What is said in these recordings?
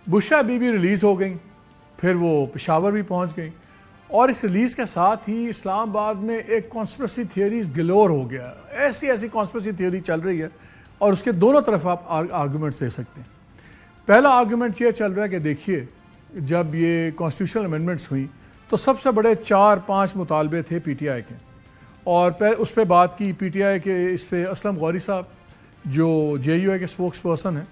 Bushra be be release ہو گئیں، پھر وہ پشاور بھی پہنچ گئیں، اور اس ریلیز کے ساتھ ہی اسلام آباد میں ایک کانسپریسی تھیوریز گلور ہو گیا. ایسی کانسپریسی تھیوری چل رہی ہے اور اس کے دونوں طرف آپ آرگومنٹس دے سکتے ہیں. پہلا آرگومنٹ یہ چل رہا ہے کہ دیکھیے جب یہ کانسٹیٹیوشنل امینڈمنٹس ہوئیں تو سب سے بڑے 4-5 مطالبے تھے پی ٹی آئی کے، اور اس پہ بات کی پی ٹی آئی کے اس پہ اسلم غوری صاحب جو جے یو اے کے اسپوکس پرسن ہیں،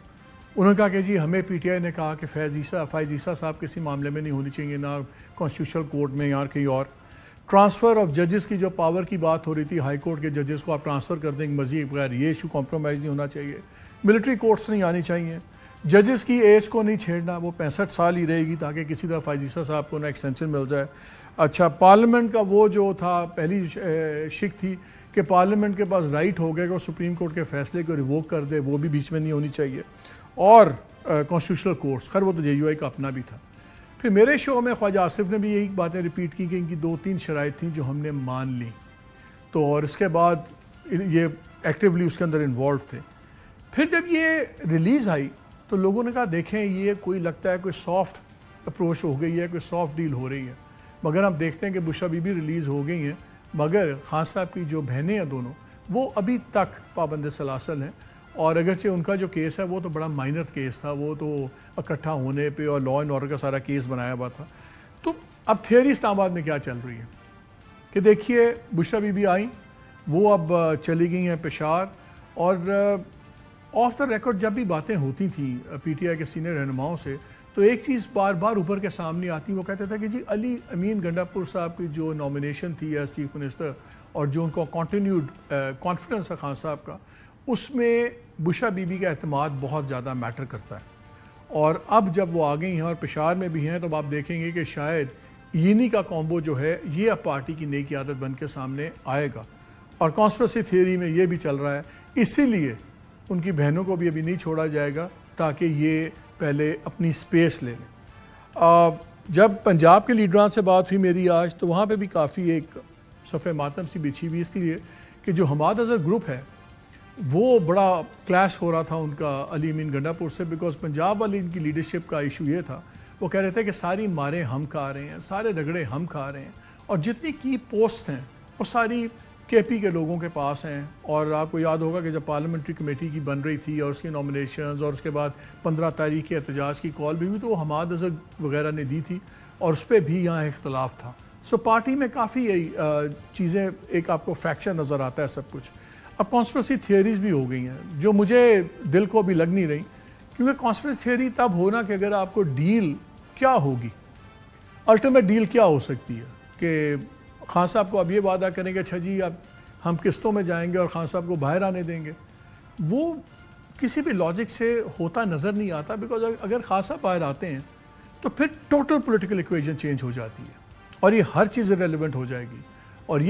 انہوں نے کہا کہ جی ہمیں پی ٹی آئی نے کہا کہ فیض عیسیٰ صاحب کسی معاملے میں نہیں ہونی چاہیے، نہ کانسٹیٹیوشنل کورٹ میں یا کہیں اور. ٹرانسفر آف ججز کی جو پاور کی بات ہو رہی تھی، ہائی کورٹ کے ججز کو آپ ٹرانسفر کر دیں گے مرضی بغیر، یہ ایشو کمپرومائز نہیں ہونا چاہیے. ملٹری کورٹس نہیں آنی چاہیے. ججز کی ایج کو نہیں چھیڑنا، وہ 65 سال ہی رہے گی تاکہ کسی طرح فیض عیسیٰ صاحب کو نہ ایکسٹینشن مل جائے. اچھا، پارلیمنٹ کا وہ جو تھا پہلی شک تھی کہ پارلیمنٹ کے پاس رائٹ ہو گئے کہ وہ سپریم کورٹ کے فیصلے کو ریووک کر دے، وہ بھی بیچ میں نہیں ہونی چاہیے. اور کانسٹیٹیوشنل کورٹس، خیر وہ تو جے یو آئی کا اپنا بھی تھا. پھر میرے شو میں خواجہ آصف نے بھی یہی باتیں ریپیٹ کی کہ ان کی 2-3 شرائط تھیں جو ہم نے مان لیں، تو اور اس کے بعد یہ ایکٹیولی اس کے اندر انوالو تھے. پھر جب یہ ریلیز آئی تو لوگوں نے کہا دیکھیں یہ کوئی لگتا ہے کوئی سافٹ اپروچ ہو گئی ہے، کوئی سافٹ ڈیل ہو رہی ہے. مگر ہم دیکھتے ہیں کہ بشرا بی بی ریلیز ہو گئی ہیں، مگر خان صاحب کی جو بہنیں ہیں دونوں، وہ ابھی تک پابند سلاسل ہیں. اور اگرچہ ان کا جو کیس ہے وہ تو بڑا مائنر کیس تھا، وہ تو اکٹھا ہونے پہ اور لا اینڈ آرڈر کا سارا کیس بنایا ہوا تھا. تو اب تھیوری اسلام آباد میں کیا چل رہی ہے کہ دیکھیے بشرا بی بی آئیں، وہ اب چلی گئی ہیں پشاور، اور آف دا ریکارڈ جب بھی باتیں ہوتی تھیں پی ٹی آئی کے سینئر رہنماؤں سے تو ایک چیز بار بار اوپر کے سامنے آتی، وہ کہتے تھے کہ جی علی امین گنڈا پور صاحب کی جو نامینیشن تھی ایز چیف منسٹر اور جو ان کو کنٹینیوڈ کانفیڈنس ہے خان صاحب کا، اس میں بشرا بی بی کا اعتماد بہت زیادہ میٹر کرتا ہے. اور اب جب وہ آ گئی ہیں اور پشاور میں بھی ہیں تو آپ دیکھیں گے کہ شاید اینی کا کامبو جو ہے یہ اب پارٹی کی نئی قیادت بن کے سامنے آئے گا. اور کانسپریسی تھیوری میں یہ بھی چل رہا ہے، اسی لیے ان کی بہنوں کو بھی ابھی نہیں چھوڑا جائے گا تاکہ یہ پہلے اپنی سپیس لے لیں. جب پنجاب کے لیڈران سے بات ہوئی میری آج، تو وہاں پہ بھی کافی ایک صفحہ ماتم سی بچھی ہوئی اس لیے کہ جو حماد اظہر گروپ ہے وہ بڑا کلیش ہو رہا تھا ان کا علی امین گنڈا پور سے، بیکاز پنجاب والی ان کی لیڈرشپ کا ایشو یہ تھا، وہ کہہ رہے تھے کہ ساری ماریں ہم کھا رہے ہیں، سارے رگڑے ہم کھا رہے ہیں، اور جتنی کی پوسٹ ہیں وہ ساری کے پی کے لوگوں کے پاس ہیں. اور آپ کو یاد ہوگا کہ جب پارلیمنٹری کمیٹی کی بن رہی تھی اور اس کی نامینیشنز اور اس کے بعد 15 تاریخ کے احتجاج کی کال بھی ہوئی تو وہ حماد اظہر وغیرہ نے دی تھی، اور اس پہ بھی یہاں اختلاف تھا. سو پارٹی میں کافی چیزیں، ایک آپ کو فریکچر نظر آتا ہے سب کچھ. اب کانسپریسی تھیوریز بھی ہو گئی ہیں جو مجھے دل کو بھی لگ نہیں رہی، کیونکہ کانسپریسی تھیوری تب ہونا کہ اگر آپ کو ڈیل کیا ہوگی، الٹیمیٹ ڈیل کیا ہو سکتی ہے کہ خان صاحب کو اب یہ وعدہ کریں گے اچھا جی اب ہم قسطوں میں جائیں گے اور خان صاحب کو باہر آنے دیں گے. وہ کسی بھی لاجک سے ہوتا نظر نہیں آتا، بیکاز اگر خان صاحب باہر آتے ہیں تو پھر ٹوٹل پولیٹیکل ایکویژن چینج ہو جاتی ہے اور یہ ہر چیز ریلیونٹ ہو جائے گی. اور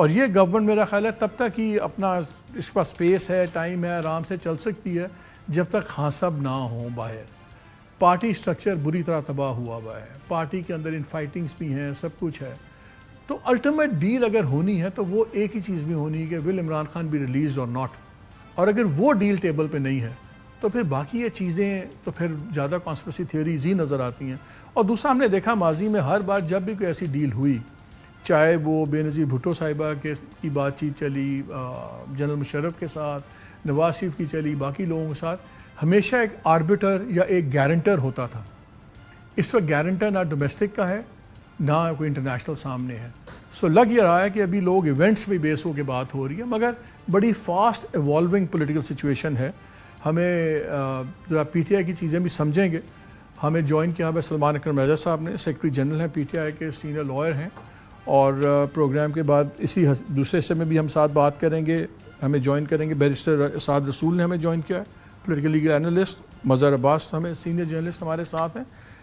یہ گورنمنٹ میرا خیال ہے تب تک ہی اپنا اس کے پاس اسپیس ہے، ٹائم ہے، آرام سے چل سکتی ہے جب تک خان صاحب نہ ہوں باہر. پارٹی سٹرکچر بری طرح تباہ ہوا ہے، پارٹی کے اندر ان فائٹنگز بھی ہیں، سب کچھ ہے. تو الٹیمیٹ ڈیل اگر ہونی ہے تو وہ ایک ہی چیز بھی ہونی ہے کہ ول عمران خان بھی ریلیزڈ اور ناٹ. اور اگر وہ ڈیل ٹیبل پہ نہیں ہے تو پھر باقی یہ چیزیں تو پھر زیادہ کانسپریسی تھیوریز ہی نظر آتی ہیں. اور دوسرا ہم نے دیکھا ماضی میں ہر بار جب بھی کوئی ایسی ڈیل ہوئی، چاہے وہ بے نظیر بھٹو صاحبہ کی بات چیت چلی جنرل مشرف کے ساتھ، نواز شریف کی چلی، باقی لوگوں کے ساتھ، ہمیشہ ایک آربیٹر یا ایک گارنٹر ہوتا تھا. اس وقت گارنٹر نہ ڈومیسٹک کا ہے نہ کوئی انٹرنیشنل سامنے ہے. سو لگ یہ رہا ہے کہ ابھی لوگ ایونٹس پہ بیس ہو کے بات ہو رہی ہے، مگر بڑی فاسٹ ایوالونگ پولیٹیکل سچویشن ہے. ہمیں ذرا پی ٹی آئی کی چیزیں بھی سمجھیں گے. ہمیں جوائن کیا ہے سلمان اکرم رضا صاحب نے، سیکرٹری جنرل ہیں پی ٹی آئی کے، سینئر لائر ہیں، اور پروگرام کے بعد اسی دوسرے حصے میں بھی ہم ساتھ بات کریں گے. ہمیں جوائن کریں گے بیرسٹر اسعد رسول نے ہمیں جوائن کیا ہے، پولیٹیکل لیگل اینالسٹ. مظہر عباس ہمیں سینئر جرنلسٹ ہمارے ساتھ ہیں.